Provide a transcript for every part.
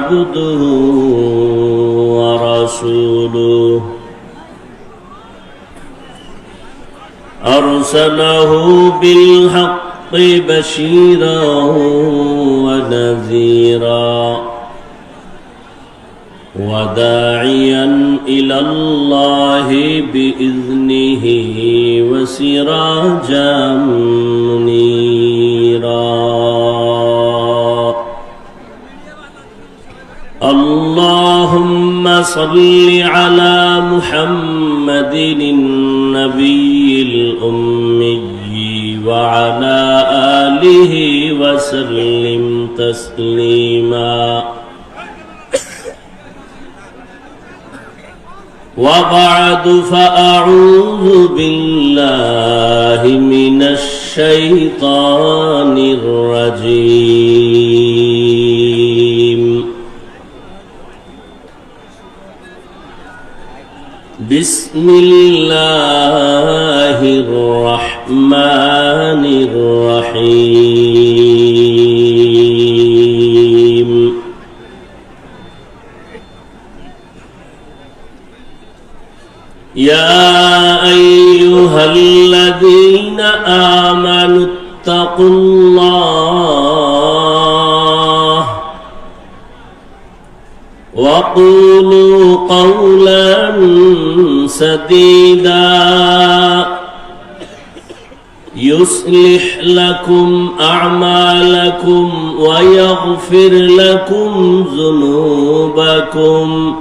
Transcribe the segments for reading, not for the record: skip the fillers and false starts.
عبده ورسوله أرسله بالحق بشيرا ونذيرا وداعيا إلى الله بإذنه وسراجا منيرا اللهم صل على محمد النبي الأمي وعلى آله وسلم تسليما وبعد فأعوذ بالله من الشيطان الرجيم بسم الله الرحمن الرحيم يا أيها الذين آمنوا اتقوا الله وقولوا قولا سديدا يصلح لكم أعمالكم ويغفر لكم ذنوبكم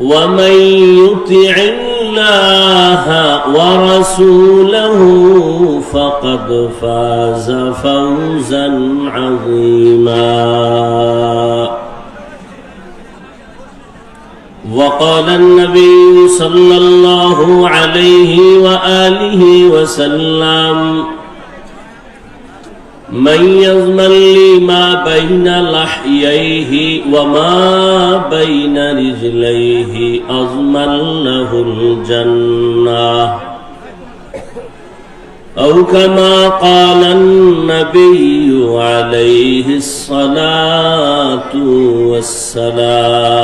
ومن يطع الله ورسوله فقد فاز فوزا عظيما وقال النبي صلى الله عليه وآله وسلم من يضمن لي ما بين لحييه وما بين رجليه أضمن له الجنة أو كما قال النبي عليه الصلاة والسلام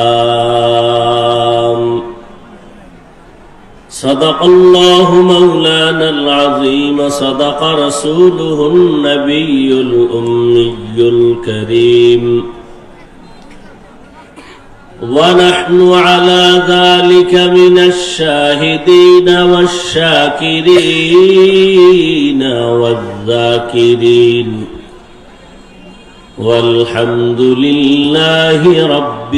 صدق الله مولانا العظيم صدق رسوله النبي الأمي الكريم ونحن على ذلك من الشاهدين والشاكرين والذاكرين والحمد لله رب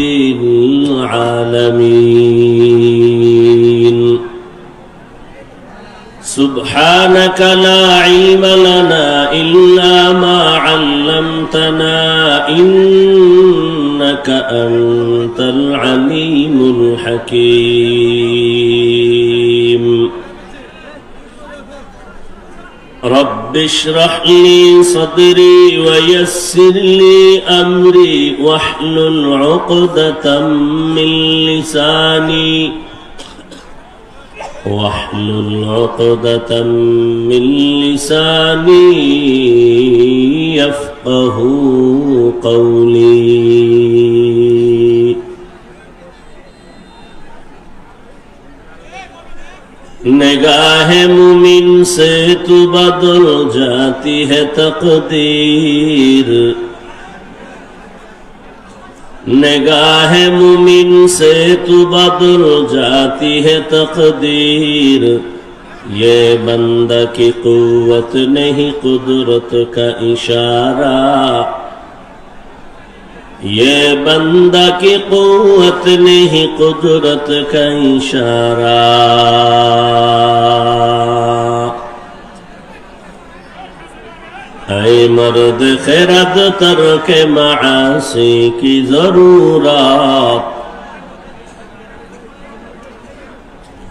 العالمين سبحانك لا علم لنا إلا ما علمتنا إنك أنت العليم الحكيم رب اشرح لي صدري ويسر لي أمري واحلل عقدة من لساني يفقه قولي निगाह मुमिन से तू बदल जाती है तकदीर निगाह मुमिन से तू बदल जाती है तकदीर ये बंदा की कुव्वत नहीं कुदरत का इशारा ये बंदा की कुव्वत नहीं कुदरत का इशारा ऐ मर्द खैरत तर्क मासी की जरूरत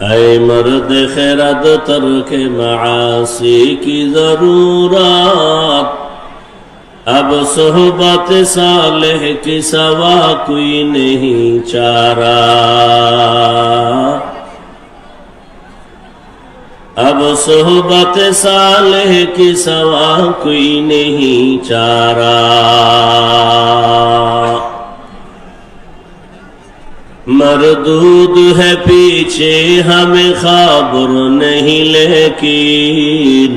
ऐ मर्द खैरत तर्क मासी की जरूरत अब सोहबत सालेह की सवा कोई नहीं चारा अब सोहबत सालेह की सवा कोई नहीं चारा मरदूद है पीछे हमें खबर नहीं लेकिन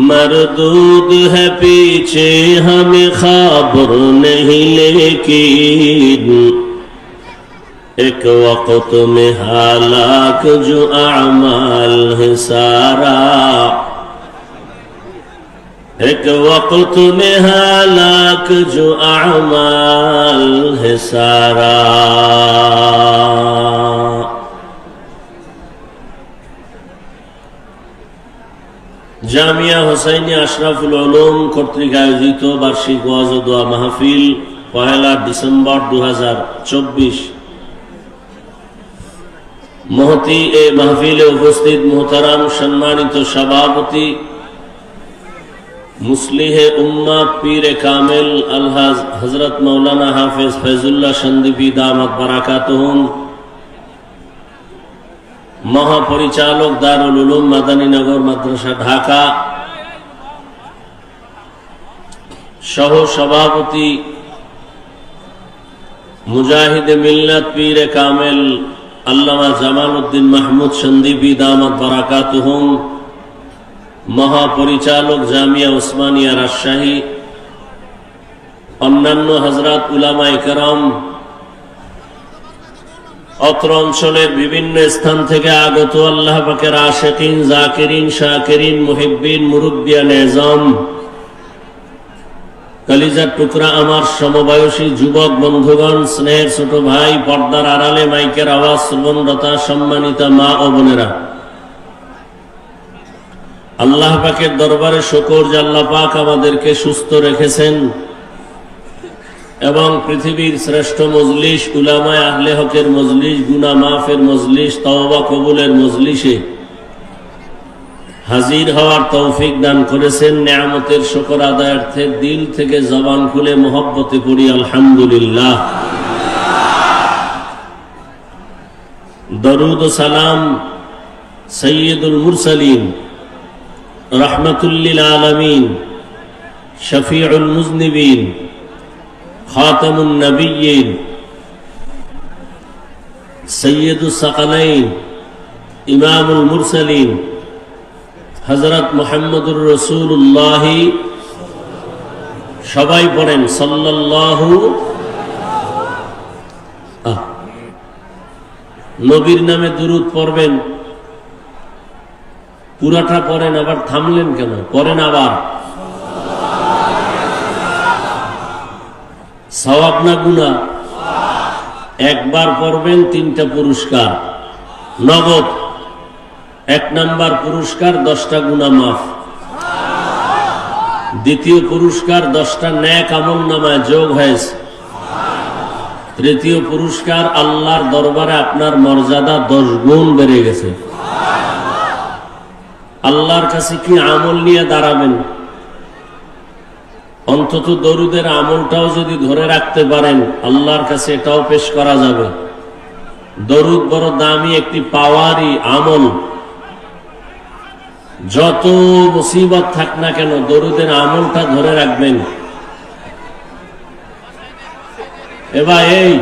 मरदूद है पीछे हमें खबर नहीं लेकिन एक वक्त में हालाक जो अमाल है सारा एक वक्त में हालाक जो अमाल है सारा। জামিয়া হুসাইনিয়া আশরাফুল উলুম কর্তৃক আয়োজিত বার্ষিক ওয়াজ ও দোয়া মাহফিল 1 ডিসেম্বর 2024। মহতি এ মাহফিলে উপস্থিত মুহতারাম সম্মানিত সভাপতি মুসলিহে উম্মাহ পীরে কামেল আলহাজ হযরত মাওলানা হাফেজ ফয়জুল্লাহ সন্দীপী দামাত বারাকাতুহুম, মহাপরিচালক দারুল উলুম মাদানীনগর মাদ্রাসা ঢাকা, সহ সভাপতি মুজাহিদে মিল্লাত পীরে কামেল আল্লামা জামাল উদ্দিন মাহমুদ সন্দীপী দামাত বারাকাতুহুম, মহাপরিচালক জামিয়া উসমানিয়া রাজশাহী, অন্যান্য হযরত উলামায়ে কেরাম, অত্র অঞ্চলের বিভিন্ন স্থান থেকে আগত আল্লাহ পাকের আশিকিন, জাকিরিন, শাকিরিন, মুহিব্বিন, মুরব্বিয়ান এজাম, কলিজার টুকরা আমার সমবয়সী যুবক বন্ধুগণ, স্নেহের ছোট ভাই, পর্দার আড়ালে মাইকের আওয়াজ শ্রবণরতা সম্মানিতা মা ও বোনেরা, আল্লাহ পাকের দরবারে শুকর যে আল্লাহ পাক আমাদেরকে সুস্থ রেখেছেন এবং পৃথিবীর শ্রেষ্ঠ মজলিস উলামায়ে আহলে হকের মজলিস, গুনাহ মাফের মজলিস, তওবা কবুলের মজলিসে হাজির হওয়ার তৌফিক দান করেছেন। নিয়ামতের শুকর আদায়ার্থে দিল থেকে জবান খুলে মহব্বতে পড়ি আলহামদুলিল্লাহ। দরুদ ও সালাম সাইয়্যিদুল মুরসালিন, রাহমাতুল লিল আলামিন, শফিউল মুজনিবিন, খাতামুন নবিয়্যিন, সাইয়্যিদুস সাকালাইন, ইমামুল মুরসালিন হযরত মুহাম্মদুর রাসূলুল্লাহ, সবাই পড়েন সাল্লাল্লাহু। নবীর নামে দুরূদ পড়বেন, পুরাটা পড়েন, আবার থামলেন কেন? পড়েন আবার। সওয়াব না গুনাহ? একবার পড়বেন 3টা পুরস্কার নগদ। 1 নাম্বার পুরস্কার 10টা গুনাহ মাফ, দ্বিতীয় পুরস্কার 10টা নেক আমল নামায় যোগ হয়েছে, তৃতীয় পুরস্কার আল্লাহর দরবারে আপনার মর্যাদা 10 গুণ বেড়ে গেছে। আল্লাহর কাছে কি আমল নিয়ে দাঁড়াবেন? অন্তত দরুদের আমলটাও যদি ধরে রাখতে পারেন আল্লাহর কাছে এটাও পেশ করা যাবে। দরুদ বড় দামি একটি পাওয়ারই আমল। যত মুসিবত থাক না কেন দরুদের আমলটা ধরে রাখবেন। এবার এই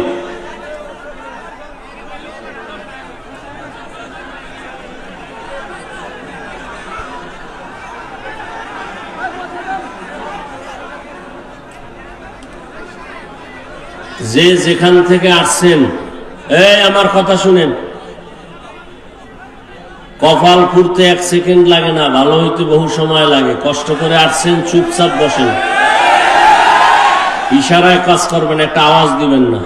যে যেখান থেকে আসছেন, এই আমার কথা শুনেন, কপাল খুঁড়তে 1 সেকেন্ড লাগে না, ভালো হইতে বহু সময় লাগে। কষ্ট করে আসছেন, চুপচাপ বসেন, ইশারায় কাজ করবেন, একটা আওয়াজ দিবেন না।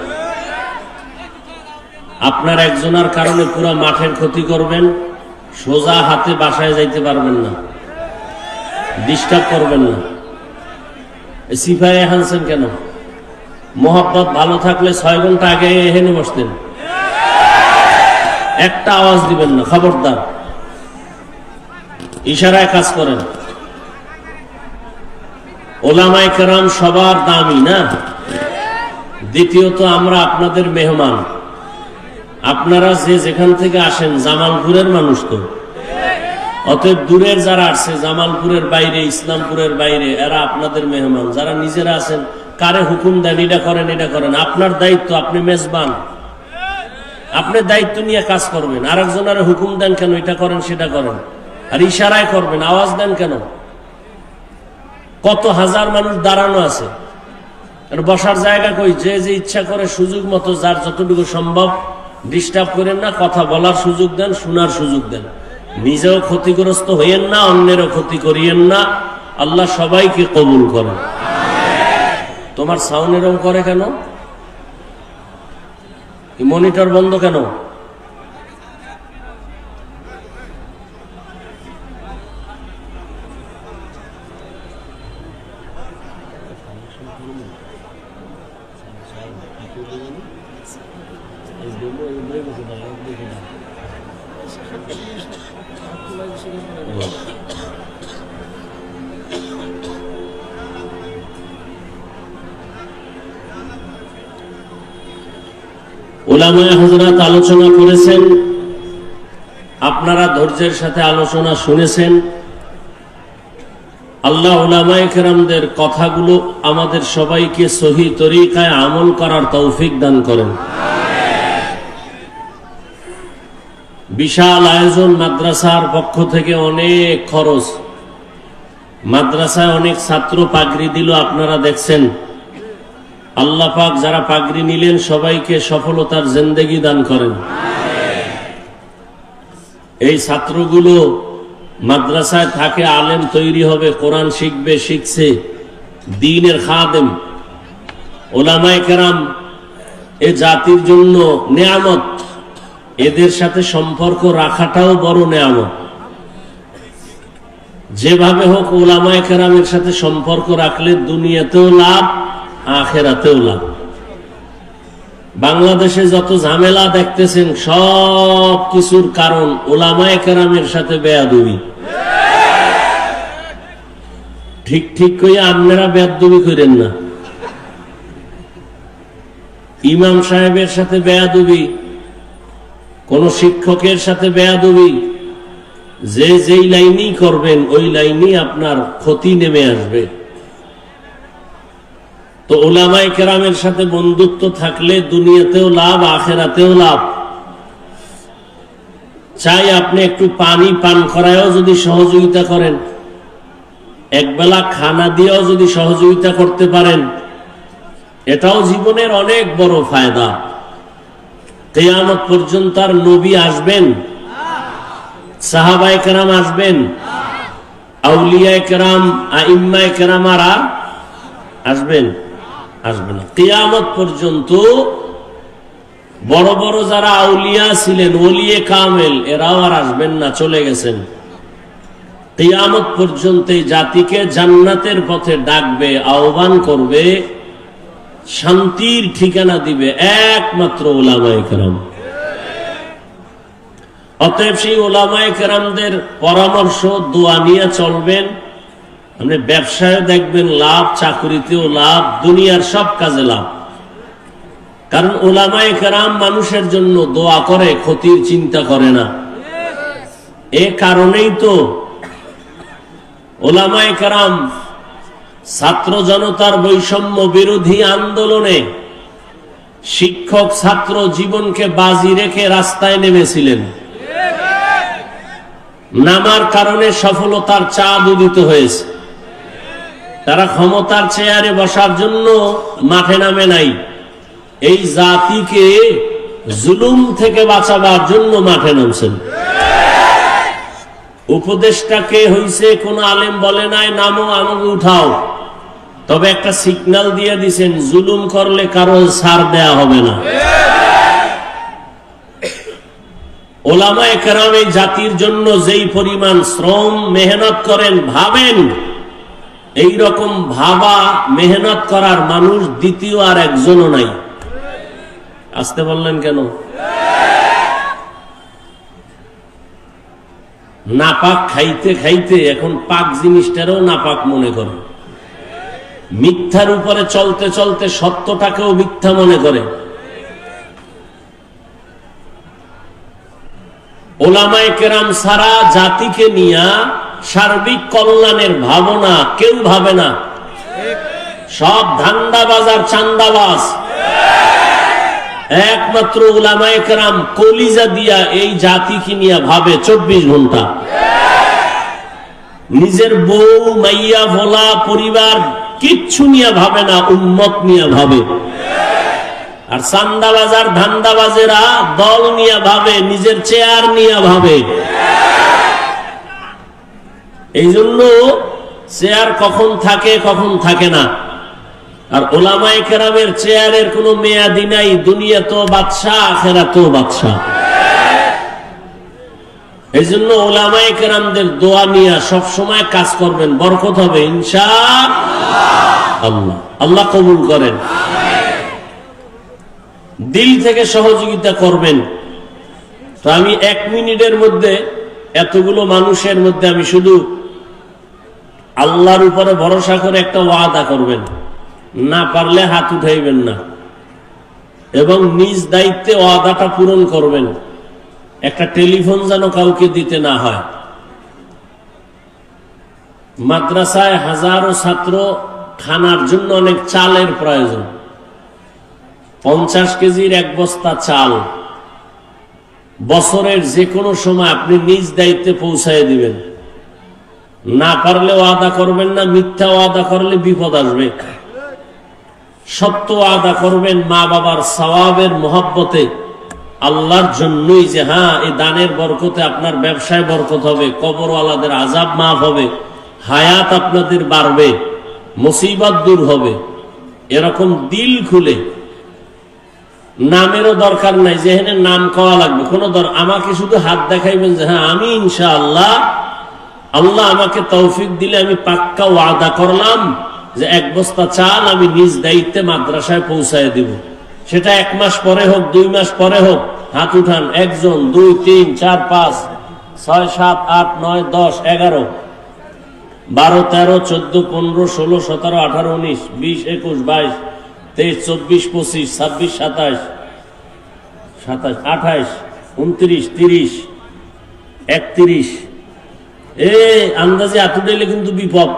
আপনার একজনের কারণে পুরো মাঠের ক্ষতি করবেন, সোজা হাতে বাসায় যাইতে পারবেন না, ডিস্টার্ব করবেন না। সিপাহী হানছেন কেন? মোহাব্বত ভালো থাকলে 6 ঘন্টা আগে এখানে বসতেন। একটা আওয়াজ দিবেন না, খবরদার। ইশারায় কাজ করেন। ওলামায়ে কেরাম সবার দামি না? দ্বিতীয়ত আমরা আপনাদের মেহমান। আপনারা যে যেখান থেকে আসেন জামালপুরের মানুষ তো, অতএব দূরের যারা আসছে জামালপুরের বাইরে, ইসলামপুরের বাইরে, এরা আপনাদের মেহমান। যারা নিজেরা আছেন কারে হুকুম দেন এটা করেন এটা করেন। আপনার দায়িত্ব, আপনি মেজবান, আপনি দায়িত্ব নিয়ে কাজ করবেন। আরেকজনের হুকুম দেন কেন, এটা করেন সেটা করেন, আর ইশারায় করবেন, আওয়াজ দেন কেন? কত হাজার মানুষ দাঁড়ানো আছে, বসার জায়গা কই? যে যে ইচ্ছা করে সুযোগ মতো যার যতটুকু সম্ভব ডিস্টার্ব করেন না, কথা বলার সুযোগ দেন, শোনার সুযোগ দেন। নিজেও ক্ষতিগ্রস্ত হইয়েন না, অন্যেরও ক্ষতি করিয়েন না। আল্লাহ সবাইকে কবুল করেন। তোমার সাউন্ড এরকম করে কেন? মনিটর বন্ধ কেন? উলামায়ে হযরত আলোচনা করেছেন, আপনারা ধৈর্যের সাথে আলোচনা শুনেছেন। আল্লাহ উলামায়ে কেরামদের কথাগুলো আমাদের সবাইকে সহি তরিকায় আমল করার তৌফিক দান করেন। বিশাল আয়োজন, মাদ্রাসার পক্ষ থেকে অনেক খরচ, মাদ্রাসায় অনেক ছাত্র পাগড়ি দিল, আপনারা দেখছেন। আল্লাহ পাক যারা পাগড়ি নিলেন সবাইকে সফলতার জিন্দেগি দান করেন। এই ছাত্রগুলো মাদ্রাসায় থাকে, আলেম তৈরি হবে, কোরআন শিখবে, শিখছে, দ্বীনের খাদেম। উলামায়ে কেরাম এ জাতির জন্য নেয়ামত, এদের সাথে সম্পর্ক রাখাটাও বড় নেয়ামত। যেভাবে হোক উলামায়ে কেরামের সাথে সম্পর্ক রাখলে দুনিয়াতেও লাভ, আখিরাতেও লাভ। বাংলাদেশে যত ঝামেলা দেখতেছেন সব কিছুর কারণ উলামায়ে কেরামের সাথে বেয়াদবি। ঠিক ঠিক কইয়া আপনারা বেয়াদবি করেন না। ইমাম সাহেবের সাথে বেয়াদবি, কোন শিক্ষকের সাথে বেয়াদবি, যে যেই লাইনই করবেন ওই লাইনই আপনার ক্ষতি নেমে আসবে। তো উলামায়ে কেরামের সাথে বন্ধুত্ব থাকলে দুনিয়াতেও লাভ, আখিরাতেও লাভ। চাই আপনি একটু পানি পান করায়ও যদি সহযোগিতা করেন, একবেলা খানা দিয়েও যদি সহযোগিতা করতে পারেন, এটাও জীবনের অনেক বড় ফায়দা। কিয়ামত পর্যন্ত আর নবী আসবেন, সাহাবায়ে কেরাম আসবেন, আউলিয়ায়ে কেরাম, আইম্মায়ে কেরাম আর আসবেন? আসবে না। কিয়ামত পর্যন্ত বড় বড় যারা আউলিয়া ছিলেন, ওলিয়ে কামেল, এরাও আর আসবেন না, চলে গেছেন। কিয়ামত পর্যন্ত এই জাতিকে জান্নাতের পথে ডাকবে, আহ্বান করবে, শান্তির ঠিকানা দিবে একমাত্র উলামায়ে কেরাম। অতএব সেই উলামায়ে কেরামদের পরামর্শ, দোয়া নিয়ে চলবেন। আপনি ব্যবসায় দেখবেন লাভ, চাকরিতেও লাভ, দুনিয়ার সব কাজে লাভ। কারণ উলামায়ে কেরাম মানুষের জন্য দোয়া করে, ক্ষতির চিন্তা করে না। এ কারণেই তো উলামায়ে কেরাম ছাত্র জনতার বৈষম্য বিরোধী আন্দোলনে শিক্ষক ছাত্র জীবনকে বাজি রেখে রাস্তায় নেমেছিলেন। নামার কারণে সফলতার চাঁদ উদিত হয়েছে। তারা ক্ষমতার চেয়ারে বসার জন্য মাঠে নামে নাই, এই জাতিকে জুলুম থেকে বাঁচাবার জন্য মাঠে নামছেন। উপদেশটাকে হইছে কোন আলেম বলে নাই নামো, আমাকে উঠাও, তবে একটা সিগন্যাল দিয়ে দিছেন, জুলুম করলে কারো ছাড় দেয়া হবে না। উলামায়ে কেরাম এই জাতির জন্য যেই পরিমাণ শ্রম মেহনত করেন, ভাবেন এই রকম ভাবা মেহনত করার মানুষ দ্বিতীয় আর একজনও নাই। আসতে বললেন কেন? নাপাক খাইতে খাইতে এখন পাক জিনিসটারও নাপাক মনে করে, মিথ্যার উপরে চলতে চলতে সত্যটাকেও মিথ্যা মনে করে। উলামায়ে কেরাম সারা জাতিকে নিয়ে সার্বিক কল্যাণের ভাবনা কেউ ভাবে না। সব ধান্দাবাজ আর চান্দাবাজ। একমাত্র উলামায়ে কেরাম কলিজা দিয়া এই জাতিকে নিয়ে ভাবে 24 ঘন্টা। নিজের বউ মাইয়া ভোলা পরিবার কিচ্ছু নিয়ে ভাবে না, উম্মত নিয়ে ভাবে। আর চান্দাবাজ আর ধান্দাবাজেরা দল নিয়ে ভাবে, নিজের চেয়ার নিয়ে ভাবে। এই জন্য চেয়ার কখন থাকে কখন থাকে না। আর উলামায়ে কেরামের চেয়ারের কোনো মেয়াদি নাই, দুনিয়া তো বাদশাহ, আখিরাতেও বাদশাহ। এই জন্য উলামায়ে কেরামদের দোয়া নিয়ে সবসময় কাজ করবেন, বরকত হবে ইনশাআল্লাহ। আল্লাহ কবুল করেন। দিল থেকে সহযোগিতা করবেন। তো আমি 1 মিনিটের মধ্যে এতগুলো মানুষের মধ্যে আমি শুধু আল্লাহর উপরে ভরসা করে একটা ওয়াদা করবেন, না পারলে হাত উঠাইবেন না, এবং নিজ দায়িত্বে ওয়াদাটা পূরণ করবেন। একটা টেলিফোন যেন কাউকে দিতে না হয়। মাদ্রাসায় হাজারো ছাত্র, খানার জন্য অনেক চালের প্রয়োজন। 50 কেজির 1 বস্তা চাল বছরের যে কোনো সময় আপনি নিজ দায়িত্বে পৌঁছায় দিবেন। না পারলে ওয়াদা করবেন না, মিথ্যা ওয়াদা করলে বিপদ আসবে। সত্য ওয়াদা করবেন, মা বাবার সওয়াবের মহব্বতে, আল্লাহর জন্যই, যে হ্যাঁ এই দানের বরকতে আপনার ব্যবসায় বরকত হবে, কবরওয়ালাদের আযাব মাফ হবে, হায়াত আপনাদের বাড়বে, মুসিবত দূর হবে। এরকম দিল খুলে, নামেরও দরকার নাই যে এখানে নাম কওয়া লাগবে, কোনো আমাকে শুধু হাত দেখাইবেন যে হ্যাঁ আমি ইনশাআল্লাহ, আল্লাহ আমাকে তৌফিক দিলে আমি পাক্কা ওয়াদা করলাম যে 1 বস্তা চাল আমি নিজ দায়িত্বে মাদ্রাসায় পৌঁছায় দিব। সেটা 1 মাস পরে হোক, 2 মাস পরে হোক, হাত উঠান। 1 জন, 2, 3, 4, 5, 6, 7, 8, 9, 10, 11, 12, 13, 14, 15, 16, 17, 18, 19, 20, 21, 22, 23, 24, 25, 26, 27, 28, 29, 30, 31। আন্দাজে হাত উঠাইলে কিন্তু বিপদ।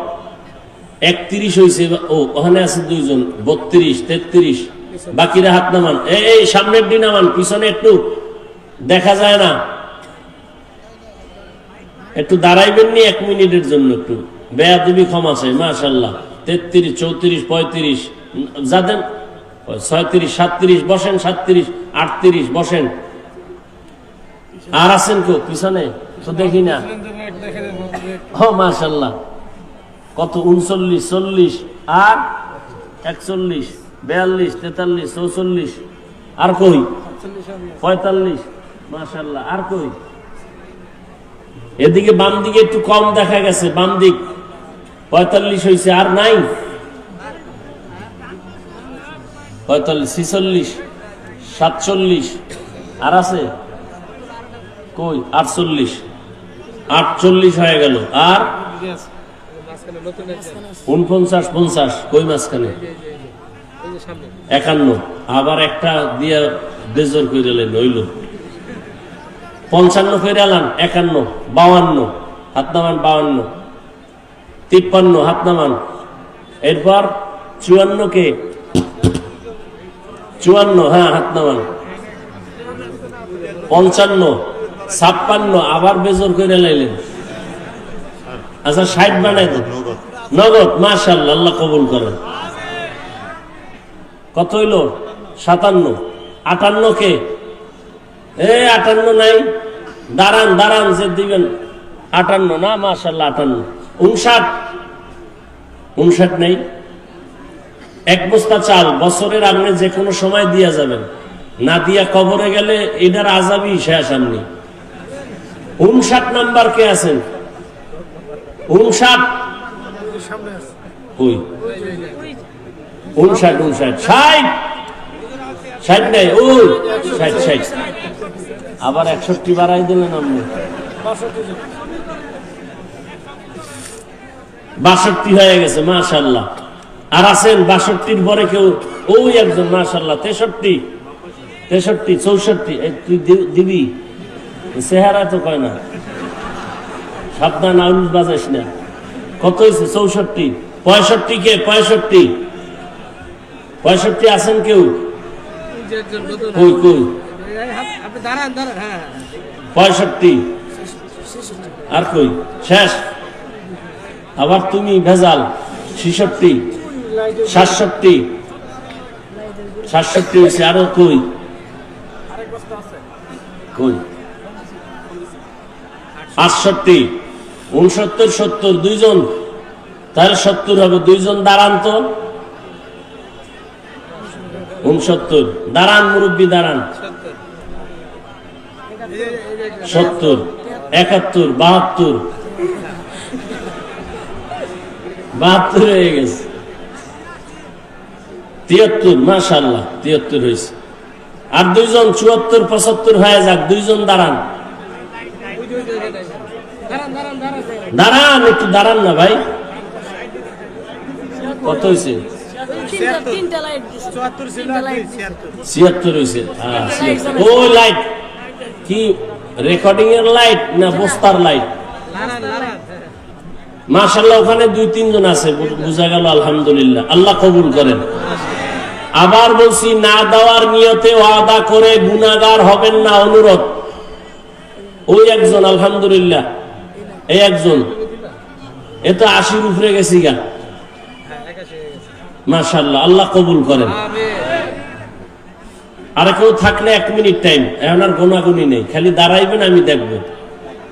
31 হয়েছে, ও ওখানে আছে 2 জন, 32, 33, বাকিরা হাত নামান। এই সামনের দিন নামান, পিছনে একটু দেখা যায় না, একটু দাঁড়াইবেন নি 1 মিনিটের জন্য, একটু বেয়াদবি ক্ষমা চাই। মাশাআল্লাহ। 33, 34, 35, যাদের 36, 37 বসেন, 37, 38 বসেন। আর আছেন কেউ পিছনে তো দেখি না। ও মাশাআল্লাহ, কত 39, 40, আর 41, 42, 43, 44, আর কই 45, মাশাআল্লাহ, আর কই? এদিকে বাম দিকে একটু কম দেখা গেছে, বাম দিক 45 হয়েছে, আর নাই 45, 46, 47, আর আছে কই 48, 48 হয়ে গেল, আর 49, 50 কই মাঝখানে 51, আবার একটা দিয়া বেজর করে হইল 55 করে আলান, 51, 52 হাত নামান, 52, 53 হাত নামান। এরপর 54 কে 54, হ্যাঁ হাত নামান। 55, 56 আবার বেজর করে লাইলেন। আচ্ছা 60 বানাই দেন নগদ। মাশাআল্লাহ, আল্লাহ কবুল করেন। কত হইল? 57, 58 কে 58 নাই, দাঁড়ান দাঁড়ান যে দিবেন। 58 না, মাশাআল্লাহ 58, 59 নেই। 1 বস্তা চাল বছরের আপনি যে কোনো সময় দিয়া যাবেন, না দিয়া কবরে গেলে এটার আযাবই শেষ। আপনি 59 নাম্বার কে আছেন? 59 কই 59, 60, 60 নেই, ওই 60, আবার 61 বাড়াই দিলেন আপনি, 62 হয়ে গেছে। মাশাআল্লাহ। আর আছেন 62-র পরে কেউ? ওই একজন, মাশাআল্লাহ। 63, 64, তুই দিবি? চেহারা তো কয় না, সাবধান আউলিশ বাজাইস না। কত হয়েছে? 64, 65 কে 65, 65 আছেন কেউ? কই কই? 65 আর কই? শেষ। আবার তুমি ভেজাল। 66 67 67 হয়েছে। আরো কই কই? 68 69 70 দুইজন, তাহলে 70 হবে। দুইজন দাঁড়ান তো। 69 দাঁড়ান, মুরব্বী দাঁড়ান। 70 71 72 72 হয়ে গেছে। 73 মাশাআল্লাহ 73 হয়েছে। আর দুইজন 74 75 হয়ে যাক। দুইজন দাঁড়ান, দাঁড়ান একটু দাঁড়ান না ভাই। কত হয়েছে? 76 হয়েছে। ওই লাইট কি রেকর্ডিং এর লাইট না বস্তার লাইট? মাশাআল্লাহ ওখানে 2-3 জন আছে, বোঝা গেল। আলহামদুলিল্লাহ, আল্লাহ কবুল করেন। আবার বলছি, না দেওয়ার নিয়তে ওয়াদা করে গুনাহগার হবেন না, অনুরোধ। ওই একজন আলহামদুলিল্লাহ, এই একজন, এ তো 80 উপরে গেছি গা। মাশাআল্লাহ, আল্লাহ কবুল করেন। আর কেউ থাকলে 1 মিনিট টাইম, এখন আর গোনাগুনি নেই, খালি দাঁড়াইবেন, আমি দেখবো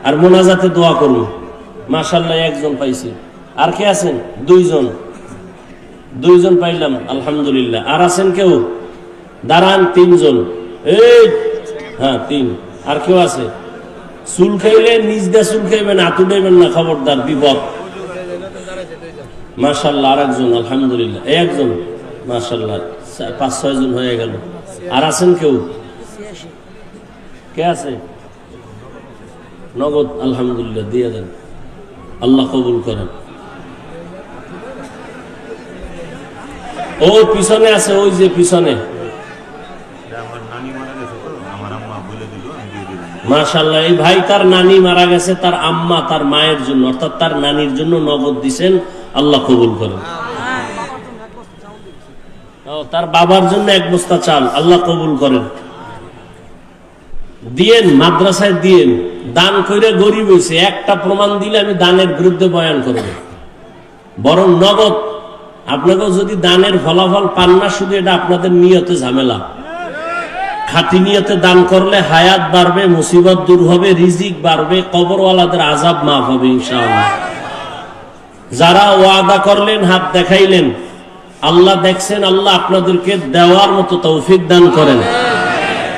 আর মোনাজাতে দোয়া করবো। মাশাআল্লাহ একজন পাইছি। আর কে আছেন? দুইজন পাইলাম আলহামদুলিল্লাহ। আর আছেন কেউ? দাঁড়ান। 3 জন। এই হ্যাঁ 3। আর কেউ আছে? চুল খাইলে নিজ দিয়ে চুল খাইবেন, হাত উঠাইবেন না, খবরদার, বিপদ। মাশাআল্লাহ আর একজন আলহামদুলিল্লাহ। এই একজন মাশাআল্লাহ 5-6 জন হয়ে গেল। আর আছেন কেউ? কে আছে? নগদ আলহামদুলিল্লাহ দিয়ে দেন, আল্লাহ কবুল করেন। ওই পিছনে আছে, ওই যে পিছনে। মাশাআল্লাহ এই ভাই তার নানি মারা গেছে, তার আম্মা তার মায়ের জন্য অর্থাৎ তার নানির জন্য নগদ দিছেন, আল্লাহ কবুল করেন। তার বাবার জন্য 1 বস্তা চাল, আল্লাহ কবুল করেন। দিয়েন, মাদ্রাসায় দিয়েন। দান কইরা গরিব হয়েছে, একটা প্রমাণ দিলে আমি দানের বিরুদ্ধে বয়ান করব। বরং নগদ। আপনাকেও যদি দানের ফলাফল পান না, শুধু এটা আপনাদের নিয়তে ঝামেলা। খাঁটি নিয়তে দান করলে হায়াত বাড়বে, মুসিবত দূর হবে, রিজিক বাড়বে, কবরওয়ালাদের আযাব মাফ হবে ইনশাআল্লাহ। যারা ওয়াদা করলেন, হাত দেখাইলেন, আল্লাহ দেখছেন, আল্লাহ আপনাদেরকে দেওয়ার মতো তৌফিক দান করেন।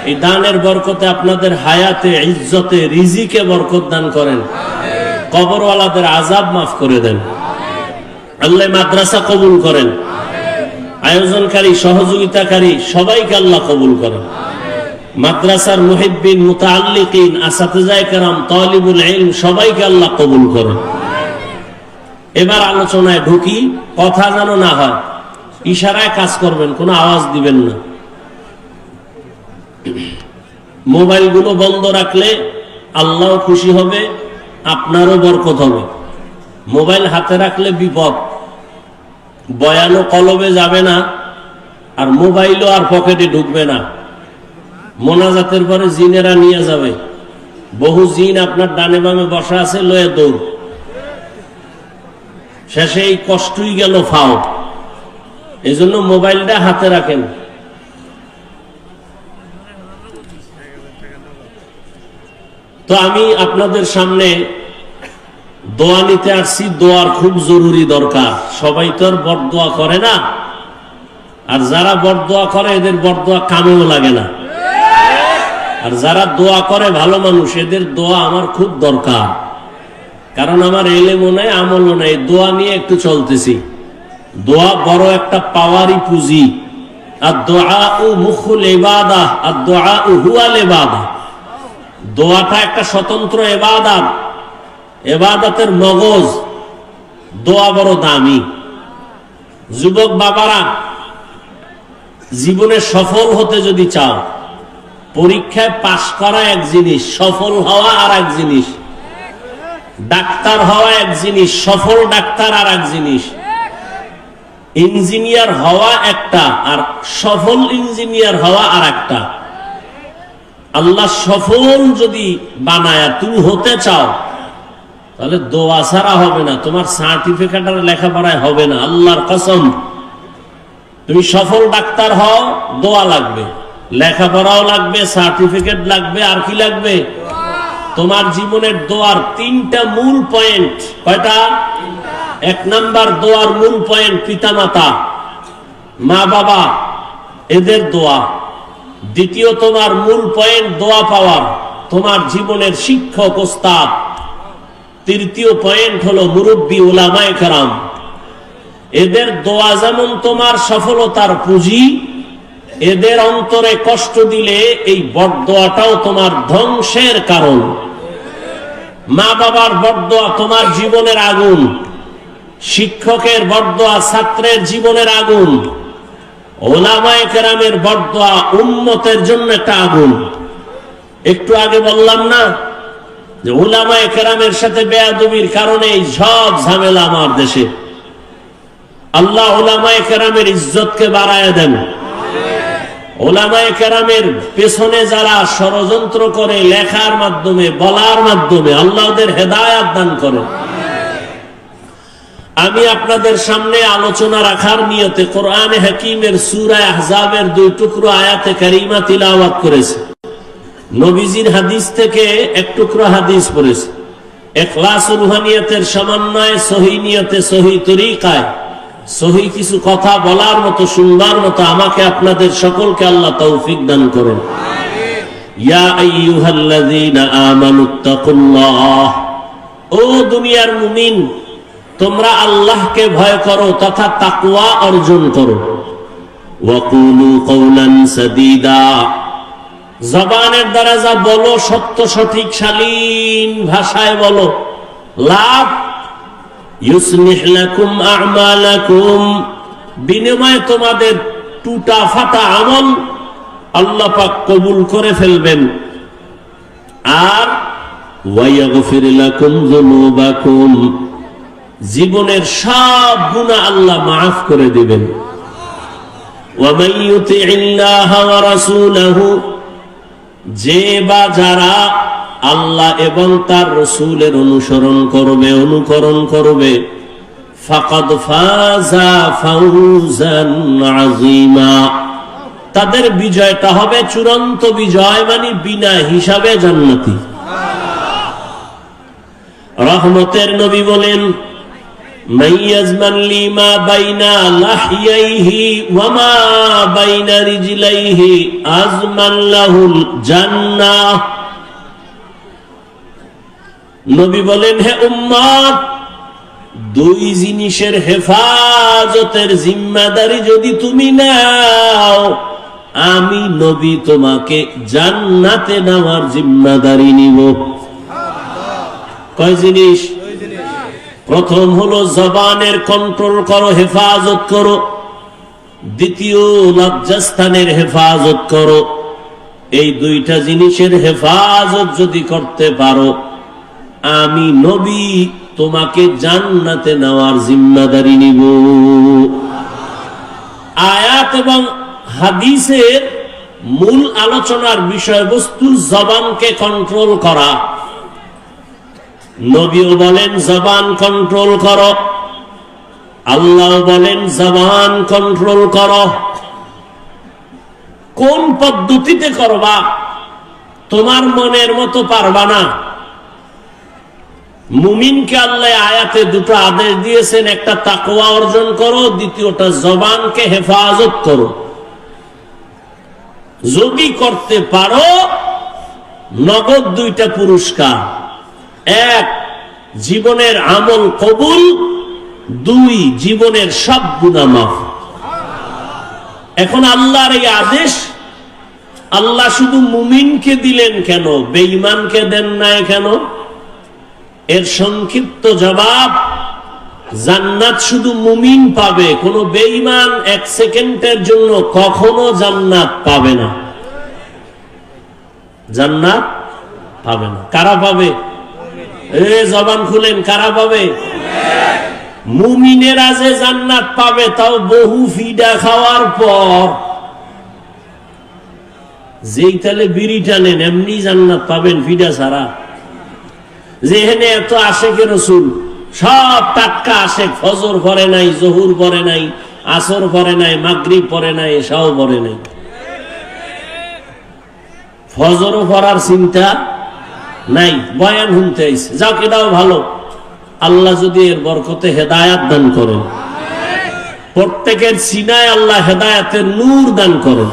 এই দানের বরকতে আপনাদের হায়াতে, ইজ্জতে, রিজিকে বরকত দান করেন। কবরওয়ালাদের আযাব মাফ করে দেন। আল্লাহ মাদ্রাসা কবুল করেন। আয়োজনকারী, সহযোগিতাকারী সবাইকে আল্লাহ কবুল করেন। মাদ্রাসার মুহিব্বিন, মুতাআল্লিকিন, আসাতিজায়ে কেরাম, তালিবুল ইলম সবাইকে আল্লাহ কবুল করেন। এবার আলোচনায় ঢুকি। কথা যেন না হয়, ইশারায় কাজ করবেন, কোনো আওয়াজ দিবেন না। মোবাইলগুলো বন্ধ রাখলে আল্লাহ খুশি হবে, আপনারও বরকত হবে। মোবাইল হাতে রাখলে বিপদ, বয়ানও কলবে যাবে না, আর মোবাইলও আর পকেটে ঢুকবে না। মোনাজাতের পরে জিনেরা নিয়ে যাবে। বহু জিন আপনার ডানে বামে বসা আছে, লয়ে দৌড়। শেষে এই কষ্টই গেল ফাও। এই জন্য মোবাইলটা হাতে রাখেন। তো আমি আপনাদের সামনে দোয়া নিতে আসছি। দোয়ার খুব জরুরি দরকার। সবাই তো আর বরদোয়া করে না, আর যারা বরদোয়া করে এদের বরদোয়া কামেও লাগে না। আর যারা দোয়া করে ভালো মানুষ, এদের দোয়া আমার খুব দরকার। কারণ আমার ইলমও নাই, আমলও নাই, দোয়া নিয়ে একটু চলতেছি। দোয়া বড় একটা পাওয়ারই পুঁজি। আর দোয়া ও মুখুল ইবাদাহ, আর দোয়া ও হুয়াল ইবাদাহ। দোয়াটা একটা স্বতন্ত্র ইবাদত, ইবাদতের মগজ। দোয়া বড় দামি। যুবক বাবারা, জীবনে সফল হতে যদি চাও, পরীক্ষায় পাশ করা এক জিনিস, সফল হওয়া আর এক জিনিস। ডাক্তার হওয়া এক জিনিস, সফল ডাক্তার আর এক জিনিস। ইঞ্জিনিয়ার হওয়া একটা, আর সফল ইঞ্জিনিয়ার হওয়া আর একটা। আল্লাহ সফল যদি বানায় তুমি হতে চাও, তাহলে দোয়া ছাড়া হবে না, তোমার সার্টিফিকেট আর লেখাপড়ায় হবে না। আল্লাহর কসম, তুমি সফল ডাক্তার হও, দোয়া লাগবে, লেখাপড়াও লাগবে, সার্টিফিকেট লাগবে, আর কি লাগবে? তোমার জীবনের দোয়ার তিনটা মূল পয়েন্ট। কয়টা? এক নাম্বার দোয়ার মূল পয়েন্ট পিতামাতা, মা বাবা, এদের দোয়া। দ্বিতীয় তোমার মূল পয়েন্ট দোয়া পাওয়ার তোমার জীবনের শিক্ষক ওস্তাদ। তৃতীয় পয়েন্ট হলো মুরব্বী উলামায়ে কেরাম। এদের দোয়া যেমন তোমার সফলতার পুঁজি, এদের অন্তরে কষ্ট দিলে এই বড়দোয়াটাও তোমার ধ্বংসের কারণ। মা বাবার বড়দোয়া তোমার জীবনের আগুন, শিক্ষকের বড়দোয়া ছাত্রের জীবনের আগুন, উলামায়ে কেরামের বড়দোয়া উম্মতের জন্য একটা আগুন। একটু আগে বললাম না যে উলামায়ে কেরামের সাথে বেয়াদবির কারণে এই সব ঝামেলা আমার দেশে। আল্লাহ উলামায়ে কেরামের ইজ্জতকে বাড়ায় দেন। উলামায়ে কেরামের পেছনে যারা ষড়যন্ত্র করে লেখার মাধ্যমে, বলার মাধ্যমে, আল্লাহ ওদের হেদায়েত দান করেন। আমি আপনাদের সামনে আলোচনা রাখার নিয়তে কোরআনে হাকিমের সূরা আহজাবের 2 টুকরো আয়াতে কারিমা তিলাওয়াত করেছি। নবীজির হাদিস থেকে 1 টুকরো হাদিস পড়েছি। ইখলাসুল রুহানিয়াতের সমন্বয়ে সহিহ নিয়তে, সহিহ তরিকায় সহিহ কিছু কথা বলার মতো, শুনবার মতো আমাকে আপনাদের সকলকে আল্লাহ তৌফিক দান করেন। ইয়া আইয়ুহাল্লাযীনা আমানুত্তাকুল্লাহ, ও দুনিয়ার মুমিন, তোমরা আল্লাহকে ভয় করো তথা তাকওয়া অর্জন করো। ওয়াকুলু কওলান সাদীদা, জবানের দ্বারা যা বলো সত্য সঠিক শালীন ভাষায় বলো। লাভ, ইউসলিহ লাকুম আ'মালাকুম, বিনিময়ে তোমাদের টুটা ফাটা আমল আল্লাহ পাক কবুল করে ফেলবেন। আর ওয়ায়াগফির লাকুম যুনুবাকুম, জীবনের সব গুনাহ আল্লাহ মাফ করে দিবেন। ওয়া মান ইউতি'িল্লাহ ওয়া রাসূলাহু, যে বা যারা আল্লাহ এবং তার রাসূলের অনুকরণ করবে, ফাকাদ ফাজা ফাউজান আযীমা, তাদের বিজয়টা হবে চূড়ান্ত বিজয়, মানে বিনা হিসাবে জান্নাতি। রহমতের নবী বলেন, মাইয়াজমান লিমা বাইনা লাহইহি ওয়া মা বাইনা রিজলাইহি আজমান লাহুল জান্নাহ। নবী বলেন, হে উম্মত, 2 জিনিসের হেফাজতের জিম্মাদারি যদি তুমি নাও, আমি নবী তোমাকে জান্নাতে নেওয়ার জিম্মাদারি নিব। কয় জিনিস? প্রথম হলো জবানের কন্ট্রোল করো, হেফাজত করো। দ্বিতীয়, লজ্জাস্থানের হেফাজত করো। এই 2টা জিনিসের হেফাজত যদি করতে পারো, আমি নবী তোমাকে জান্নাতে নেওয়ার জিম্মাদারি নিব। আয়াত এবং হাদিসের মূল আলোচনার বিষয়বস্তু জবানকে কন্ট্রোল করা। নবীও বলেন জবান কন্ট্রোল করো, আল্লাহ বলেন জবান কন্ট্রোল করো। কোন পদ্ধতিতে করবা? তোমার মনের মতো পারবা না। মুমিনকে আল্লাহ আয়াতে 2টো আদেশ দিয়েছেন, একটা তাকওয়া অর্জন করো, দ্বিতীয়টা জবানকে হেফাজত করো। যদি করতে পারো, নগদ 2টা পুরস্কার। 1, জীবনের আমল কবুল, 2, জীবনের সব গুনাহ মাফ। এখন আল্লাহর এই আদেশ আল্লাহ শুধু মুমিনকে দিলেন কেন, বেঈমানকে দেন নাই কেন? এর সংক্ষিপ্ত জবাব, জান্নাত শুধু মুমিন পাবে, কোন বেঈমান 1 সেকেন্ডের জন্য কখনো জান্নাত পাবে না। জান্নাত পাবে না। কারা পাবে? জবান খুলেন, কারা পাবে? মুমিনেরা যে জান্নাত পাবে তাও বহু ফিডা খাওয়ার পর। যেই তালে বিড়ি টানেন এমনি জান্নাত পাবেন ফিডা ছাড়া। যেখানে এত আশেকে রসুল, সব টাটকা আশেক, ফজর পরে নাই, জহুর পরে নাই, আসর পরে নাই, মাগরিব পরে নাই, এশাও পরে নাই। ফজরও পড়ার চিন্তা নাই, বয়ান শুনতে আইছে, যাক এটাও ভালো। আল্লাহ যদি এর বরকতে হেদায়াত দান করেন, প্রত্যেকের সিনায় আল্লাহ হেদায়াতের নূর দান করেন,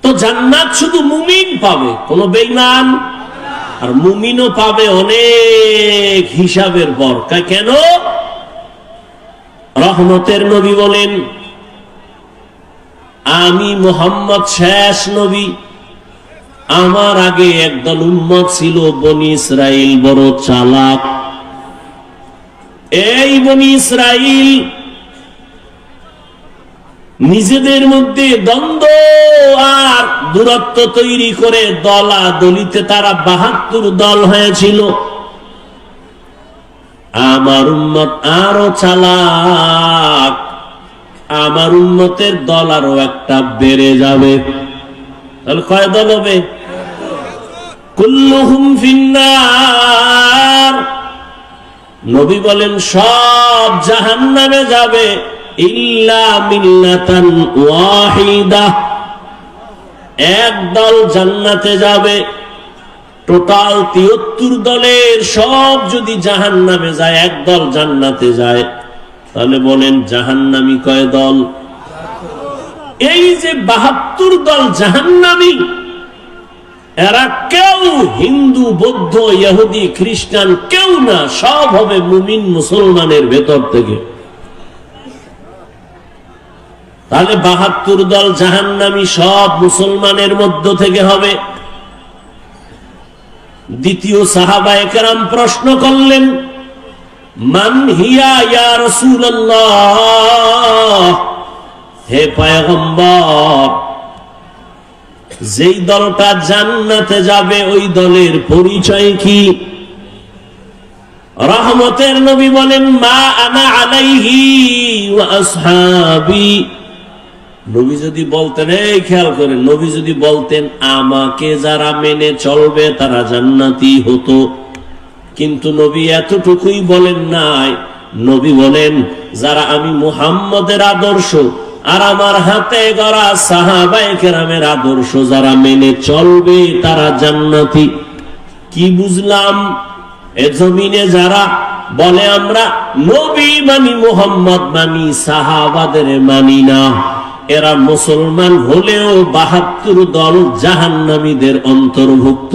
তো জান্নাত শুধু মুমিন পাবে, কোন বেঈমান আর মুমিনও পাবে অনেক হিসাবের পর। কেন? রহমতের নবী বলেন, আমি মুহাম্মদ শেষ নবী, আমার আগে একদল উম্মত ছিল বনি ইসরাইল, বড় চালাক। এই বনি ইসরাইল নিজেদের মধ্যে দ্বন্দ্ব আর দূরত্ব তৈরি করে দলাদলিতে তারা ৭২ দল হয়েছিল। আমার উম্মত আরো চালাক, আমার উম্মতের দল আরো একটা বেড়ে যাবে। তাহলে কয় দল হবে? কুল্লুহুম ফিন্নার। নবী বলেন সব জাহান্নামে যাবে, ইল্লা মিল্লাতান ওয়াহিদা, এক দল জান্নাতে যাবে। টোটাল ৭৩ দলের সব যদি জাহান্নামে যায়, এক দল জান্নাতে যায়, তাহলে বলেন জাহান্নামী কয় দল? এই যে ৭২ দল জাহান্নামী, এরা কেউ হিন্দু, বৌদ্ধ, ইহুদি, খ্রিস্টান কেউ না, সব হবে মুমিন মুসলমানের ভেতর থেকে। তাহলে ৭২ দল জাহান্নামী সব মুসলমানের মধ্য থেকে হবে। দ্বিতীয় সাহাবায়ে কেরাম প্রশ্ন করলেন, মান হিয়া ইয়া রাসূলুল্লাহ, হে পয়গম্বর, যেই দলটা জান্নাতে যাবে ওই দলের পরিচয় কি? রহমতের নবী বলেন, মা আনা আলাইহি ওয়া আসহাবি। নবী যদি বলতেন, এই খেয়াল করেন, নবী যদি বলতেন আমাকে যারা মেনে চলবে তারা জান্নাতি হতো, কিন্তু নবী এতটুকুই বলেন নাই। নবী বলেন যারা আমি মুহাম্মদের আদর্শ আর আমার হাতে গড়া সাহাবায়ে কেরামের আদর্শ যারা মেনে চলবে তারা জান্নাতি। কি বুঝলাম? এ জমিনে যারা বলে আমরা নবী মানি, মুহাম্মদ মানি, সাহাবাদের মানি না, এরা মুসলমান হলেও ৭২ দল জাহান্নামীদের অন্তর্ভুক্ত।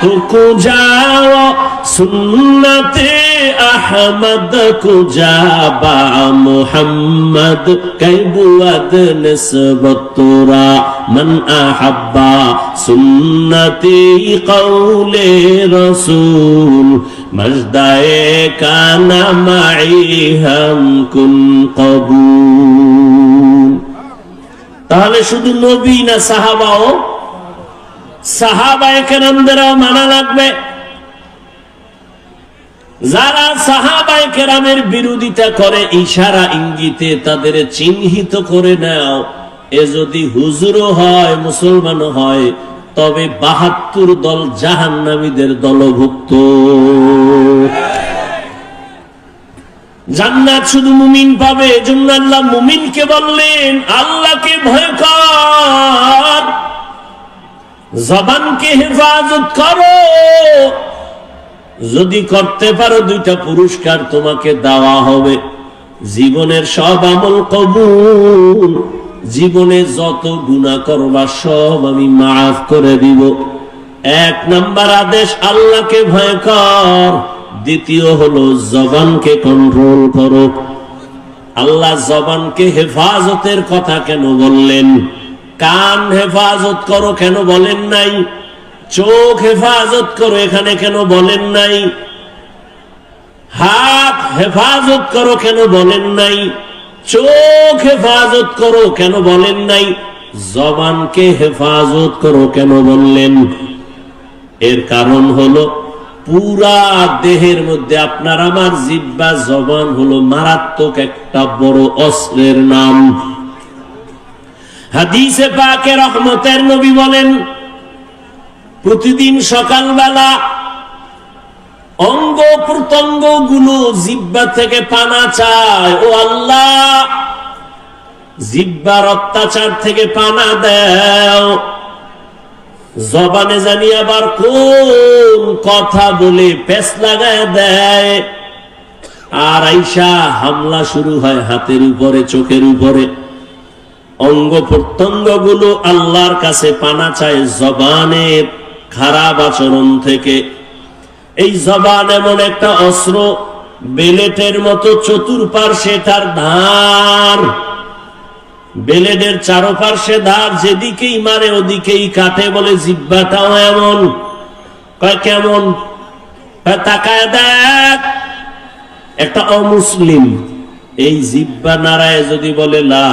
তো কুজাও সুন্নতে আহমদ, কুজাবা মুহাম্মদ, কাইবুয়াদ নিসবতুরা মান আহাব্বা সুন্নতি কওলে রাসূল, মজদায়ে কানা মাই হাম কুন কবুল। তাহলে শুধু নবী না, সাহাবাও, সাহাবায়ে কেরামদেরও মানা লাগবে। যারা সাহাবায়ে কেরামের বিরোধিতা করে ইশারা ইঙ্গিতে তাদের চিহ্নিত করে নাও। এ যদি হুজুরও হয়, মুসলমানও হয়, তবে ৭২ দল জাহান্নামীদের দলভুক্ত। জান্নাত শুধু মুমিন পাবে, এজন্য আল্লাহ মুমিনকে বললেন আল্লাহকে ভয় কর, জবানকে হেফাজত করো। যদি করতে পারো 2টা পুরস্কার তোমাকে দেওয়া হবে। জীবনের সব আমল কবুল, জীবনে যত গুনাহ করবা সব আমি মাফ করে দিব। 1 নাম্বার আদেশ আল্লাহকে ভয় কর, দ্বিতীয় হলো জবানকে কন্ট্রোল করো। আল্লাহ জবানকে হেফাজতের কথা কেন বললেন? কান হেফাজত করো কেন বলেন নাই? চোখ হেফাজত করো এখানে কেন বলেন নাই? হাত হেফাজত করো কেন বলেন নাই? চোখ হেফাজত করো কেন বলেন নাই? জবানকে হেফাজত করো কেন বললেন? এর কারণ হলো পুরা দেহের মধ্যে আপনার আমার জিহ্বা জবান হলো মারাত্মক একটা বড় অস্ত্রের নাম। হাদিসে পাকে রহমতের নবী বলেন, প্রতিদিন সকালবেলা অঙ্গ প্রত্যঙ্গ গুলো জিহ্বা থেকে পানা চায়, ও আল্লাহ জিহ্বার অত্যাচার থেকে পানা দাও। জবানে জানি আবার কোন কথা বলে পেছ লাগায় দেয়, আর আইসা হামলা শুরু হয় হাতের উপরে, চোখের উপরে। অঙ্গ প্রত্যঙ্গ গুলো আল্লাহর কাছে পানা চায় জবানের খারাপ আচরণ থেকে। এই জবান এমন একটা অস্ত্র, বেলেটের মতো চতুর্পার্শ্বে তার ধার, বেলেটের চারপার্শ্বে ধার, যেদিকেই মারে ওদিকেই কাটে। বলে জিহ্বাটাও এমন। কয় কেমন? তাকায় দেখ, একটা অমুসলিম এই জিহ্বা নারায় যদি বলে লা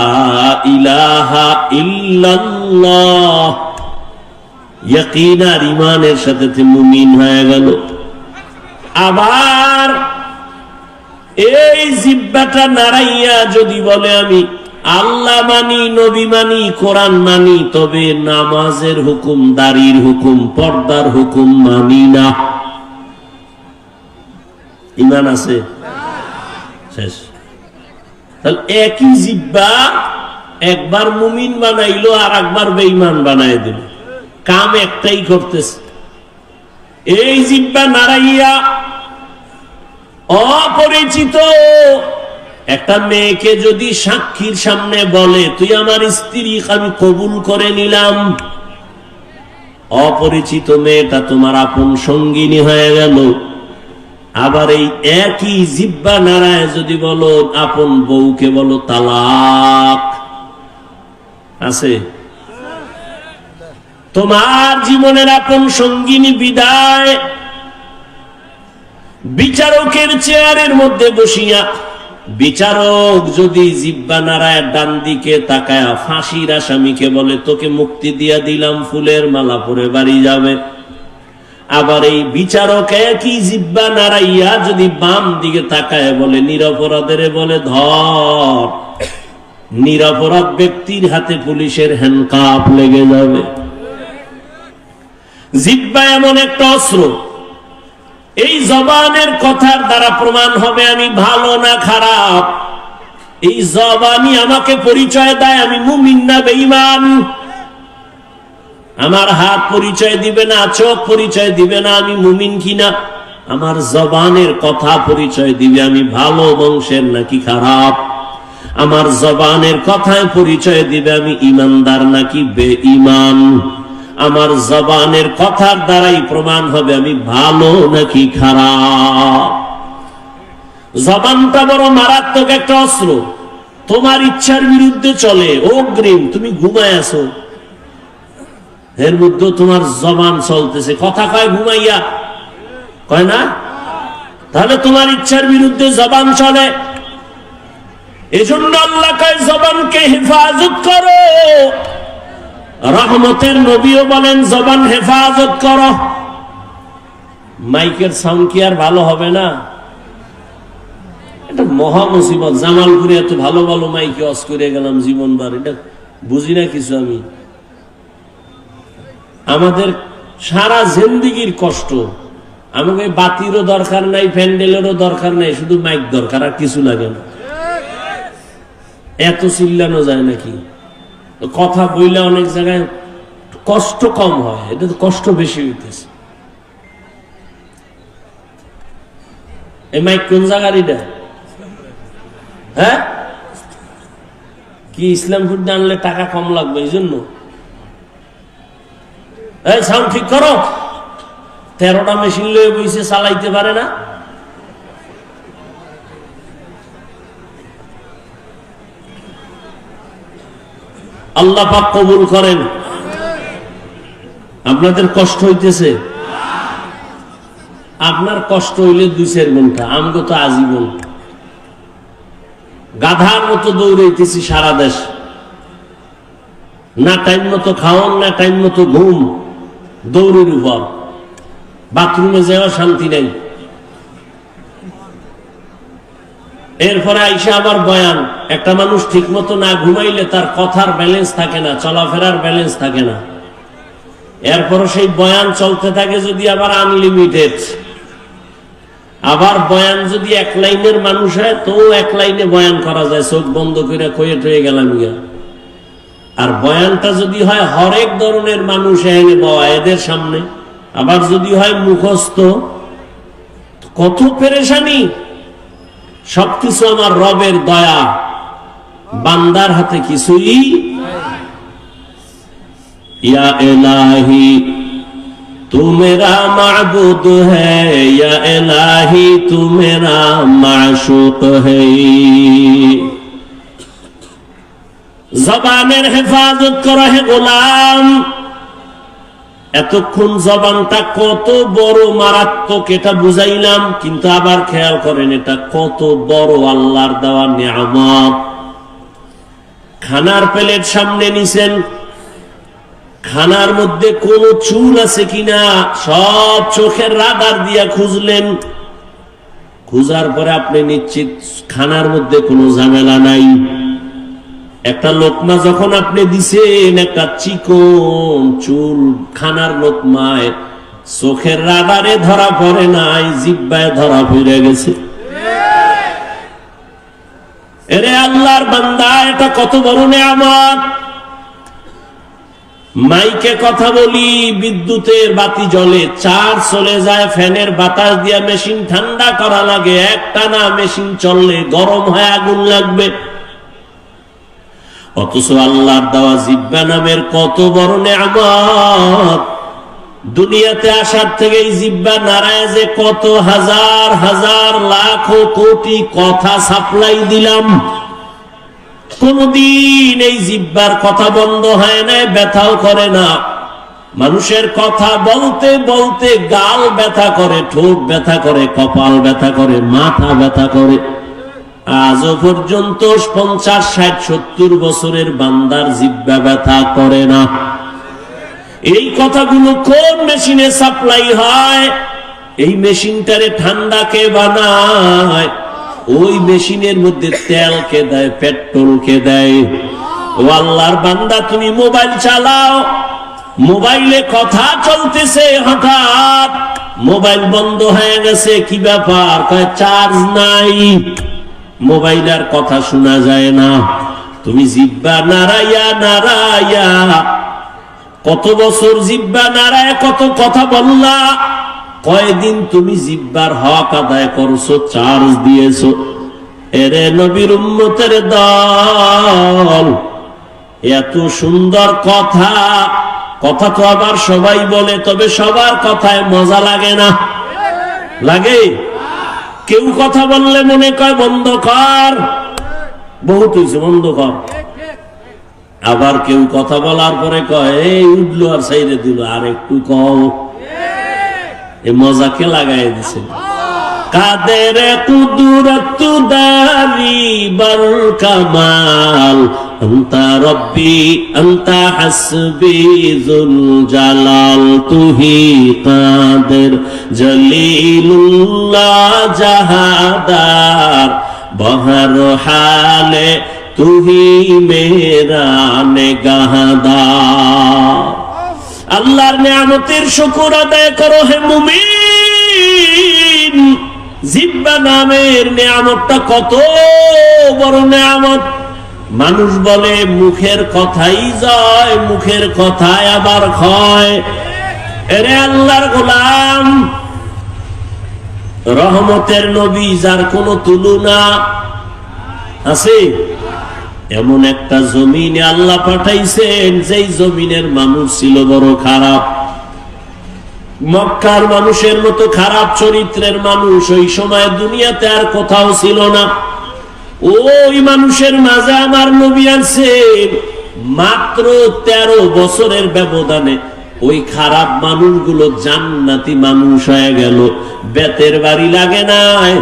ইলাহা ইল্লাল্লাহ, ইয়াকিন আর ঈমানের সাথে মুমিন হয়ে গেল। আবার এই জিহ্বাটা নাড়াইয়া যদি বলে আমি আল্লাহ মানি, নবী মানি, কোরআন মানি, তবে নামাজের হুকুম, দাড়ির হুকুম, পর্দার হুকুম মানি না, ঈমান আছে? শেষ। তাহলে একই জিহ্বা একবার মুমিন বানাইলো আর একবার বেঈমান বানাই দিল, কাম একটাই করতেছে। এই জিহ্বা নাড়াইয়া অপরিচিত একটা মেয়েকে যদি সাক্ষীর সামনে বলে তুই আমার স্ত্রী, আমি কবুল করে নিলাম, অপরিচিত মেয়েটা তোমার আপন সঙ্গিনী হয়ে গেল। আবার এই একই জিহ্বা নাড়ায় যদি বলো আপন বউকে বলো তালাক, আছে? তোমার জীবনের আপন সঙ্গিনী বিদায়। বিচারকের চেয়ারের মধ্যে বসিয়া বিচারক যদি জিহ্বা নাড়ায় ডান দিকে তাকায় ফাঁসির আসামিকে বলে তোকে মুক্তি দিয়া দিলাম, ফুলের মালা পরে বাড়ি যাবে। আবার এই বিচারক একই জিহ্বা নাড়াইয়া যদি বাম দিকে তাকায় বলে নিরপরাধের বলে ধর, নিরপরাধ ব্যক্তির হাতে পুলিশের হ্যান্ডকাপ লেগে যাবে। জিহ্বা এমন একটা অস্ত্র, এই জবানের কথার দ্বারা প্রমাণ হবে আমি ভালো না খারাপ। এই জবানই আমাকে পরিচয় দেয় আমি মুমিন না বেঈমান। আমার হাত পরিচয় দিবে না, চোখ পরিচয় দিবে না আমি মুমিন কিনা। আমার জবানের কথা পরিচয় দিবে আমি ভালো বংশের নাকি খারাপ। আমার জবানের কথায় পরিচয় দিবে আমি ইমানদার নাকি বেঈমান। আমার জবানের কথার দ্বারাই প্রমাণ হবে আমি ভালো নাকি খারাপ। জবানটা বড় মারাত্মক একটা অস্ত্র, তোমার ইচ্ছার বিরুদ্ধে চলে। অগ্রিম তুমি ঘুমায় আছো, এর মধ্যে তোমার জবান চলতেছে, কথা কয় ঘুমাইয়া, কয় না? তাহলে তোমার ইচ্ছার বিরুদ্ধে জবান চলে। এজন্য আল্লাহ কয় জবানকে হেফাজত করো। রহমতের নবীও বলেন জবান হেফাজত করো। মাইকের সাউন্ড কি আর ভালো হবে না? এটা মহা মুসিবত। জামালপুরে এত ভালো ভালো মাইকে অস করে গেলাম জীবনবার, এটা বুঝি না কিছু আমি। আমাদের সারা জিন্দেগির কষ্ট। আমাকে বাতিরও দরকার নাই, প্যান্ডেলেরও দরকার নাই, শুধু মাইক দরকার, আর কিছু লাগে না। এত চিল্লানো যায় নাকি? কথা বললে অনেক জায়গায় কষ্ট কম হয়, এটা তো কষ্ট বেশি হইতেছে। এই মাইক কোন জায়গার এটা? হ্যাঁ, কি ইসলামপুর আনলে টাকা কম লাগবে এই জন্য? এই সাউন্ড ঠিক করো। 13টা মেশিন লয়ে বইছে, চালাইতে পারে না। আল্লাহ পাক কবুল করেন। আপনাদের কষ্ট হইতেছে? আপনার কষ্ট হইলে 2-4 ঘন্টা, আমগো তো আজীবন। গাধার মতো দৌড়াইতেছি সারা দেশ, না টাইম মতো খাওয়ান, না টাইম মতো ঘুম, দৌড়ের উপর। বাথরুমে যাওয়া শান্তি নেই। এরপরে আইসা আবার বয়ান। একটা মানুষ ঠিক মতো না ঘুমাইলে তার কথার ব্যালেন্স থাকে না, চলাফেরার ব্যালেন্স থাকে না। এরপরও সেই বয়ান চলতে থাকে যদি আবার আনলিমিটেড। আবার বয়ান যদি এক লাইনের মানুষ হয় তো এক লাইনে বয়ান করা যায়, চোখ বন্ধ করে কয়ে টয়ে গেলাম গিয়া। আর বয়ানটা যদি হয় হরেক ধরনের মানুষ এনে বয়া এদের সামনে, আবার যদি হয় মুখস্থ, কত পেরেশানি। সবকিছু আমার রবের দয়া, বান্দার হাতে কিছুই। ইয়া ইলাহি तू मेरा माबूद है, या इलाही तू मेरा माशूक है। জবানের হেফাজত করা হে গোলাম। এতক্ষণ জবানটা কত বড় মারাত্মক এটা বুঝাইলাম, কিন্তু আবার খেয়াল করেন এটা কত বড় আল্লাহর দেওয়া নিয়ামত। খানার প্লেট সামনে নিছেন, খানার মধ্যে কোন চুল আছে কিনা সব চোখের রাডার দিয়া খুঁজলেন। খুঁজার পরে আপনি নিশ্চিত খানার মধ্যে কোনো ঝামেলা নাই। একটা লোকমা যখন আপনি দিছেন, একটা চিকন চুল খানার লোকমায় চোখের রাডারে ধরা পড়ে নাই, জিহ্বায় ধরা পড়ে গেছে। এরে আল্লাহর বান্দা, এটা কত বড় নিয়ামত। মাইকে কথা বলি, বিদ্যুতের বাতি জ্বলে, চার্জ চলে যায়, ফ্যানের বাতাস দিয়া মেশিন ঠান্ডা করা লাগে, একটানা মেশিন চললে গরম হয়ে আগুন লাগবে। অথচ আল্লাহর দেওয়া জিহ্বা নামের কত বড় নিয়ামত। দুনিয়াতে আসার থেকে এই জিহ্বা নাড়ায় যে কত হাজার হাজার লাখ কোটি কথা সাপ্লাই দিলাম, কোনদিন এই জিহ্বার কথা বন্ধ হয় না, ব্যথাও করে না। মানুষের কথা বলতে বলতে গাল ব্যথা করে, ঠোঁট ব্যথা করে, কপাল ব্যথা করে, মাথা ব্যথা করে। আজও পর্যন্ত 50, 60, 70 বছরের বান্দার জিহ্বা ব্যথা করে না। এই কথাগুলো কোন মেশিনে সাপ্লাই হয়? এই মেশিনটারে ঠান্ডা কে বানায়? ওই মেশিনের মধ্যে তেল কে দেয়, পেট্রোল কে দেয়? ও আল্লাহর বান্দা, তুমি মোবাইল চালাও, মোবাইলে কথা চলতেছে, হঠাৎ মোবাইল বন্ধ হয়ে গেছে, কি ব্যাপার? কয় চার্জ নাই, মোবাইল আর কথা শোনা যায় না। তুমি জিহ্বা নাড়াইয়া নাড়াইয়া কত বছর জিহ্বা নাড়ায় কত কথা বললা, কয়দিন তুমি জিহ্বার হক আদায় করছো, চার্জ দিয়েছো? এরে নবীর উম্মতের দল, এত সুন্দর কথা, কথা তো আবার সবাই বলে, তবে সবার কথায় মজা লাগে না। লাগে? কেউ কথা বললে মনে কয় বন্ধ কর, বহুত হয়েছে বন্ধ কর। আবার কেউ কথা বলার পরে কয় এই উঠলো আর সাইরে দিল, আর একটু কও। এ মজাকে লাগাই দিছে। কাদের কুদরত দারি বল কামাল, আনতা রব্বি আনতা হাসবি যুল জালাল, তুহি কাদের জলিলুল্লাহ জাহাদার, বহর হালে তুহি মেরা নেগাহদার। আল্লাহর নিয়ামতের শুকর আদায় করো হে মুমিন। জিহ্বা নামের নিয়ামতটা কত বড় নিয়ামত। মানুষ বলে মুখের কথাই জয়, মুখের কথায় আবার ক্ষয়। এরে আল্লাহর গোলাম, রহমতের নবী যার কোনো তুলনা আছে, এমন একটা জমিনে আল্লাহ পাঠাইছেন যেই জমিনের মানুষ ছিল বড় খারাপ। মক্কার মানুষের মতো খারাপ চরিত্রের মানুষ ওই সময় দুনিয়াতে আর কোথাও ছিল না। ওই মানুষের মাঝে আমার নবী আছেন। মাত্র 13 বছরের ব্যবধানে ওই খারাপ মানুষগুলো জান্নাতি মানুষ হয়ে গেল। বেতের বাড়ি লাগে নাই,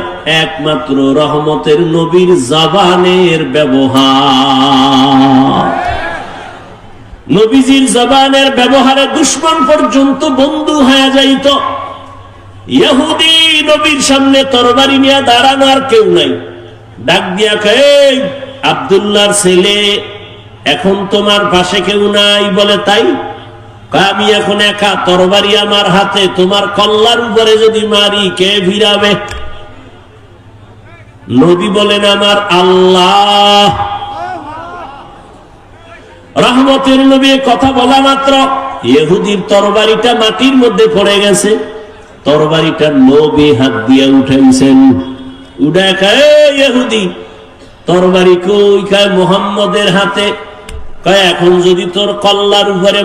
একমাত্র রহমতের নবীর জবানের ব্যবহার। নবীজির জবানের ব্যবহারে দুশ্মন পর্যন্ত বন্ধু হয়ে যাইত। ইহুদি নবীর সামনে তরবারি নিয়ে দাঁড়ানো, আর কেউ নাই। ডাক দিয়া কয়, আব্দুল্লাহর ছেলে, এখন তোমার পাশে কেউ নাই? বলে তাই। আমি এখন একা, তরবারি আমার হাতে, তোমার কল্লার উপরে যদি মারি কে ভিড়াবে? নবী বলেন, আমার আল্লাহ। রহমতের নবী কথা বলা মাত্র ইহুদির তরবারিটা মাটির মধ্যে পড়ে গেছে। তরবারিটা নবী হাত দিয়ে উঠাইছেন। উঠে কয়, ইহুদি তরবারি কই? কয় মুহাম্মদের হাতে। কয় এখন যদি তোর কল্লার উপরে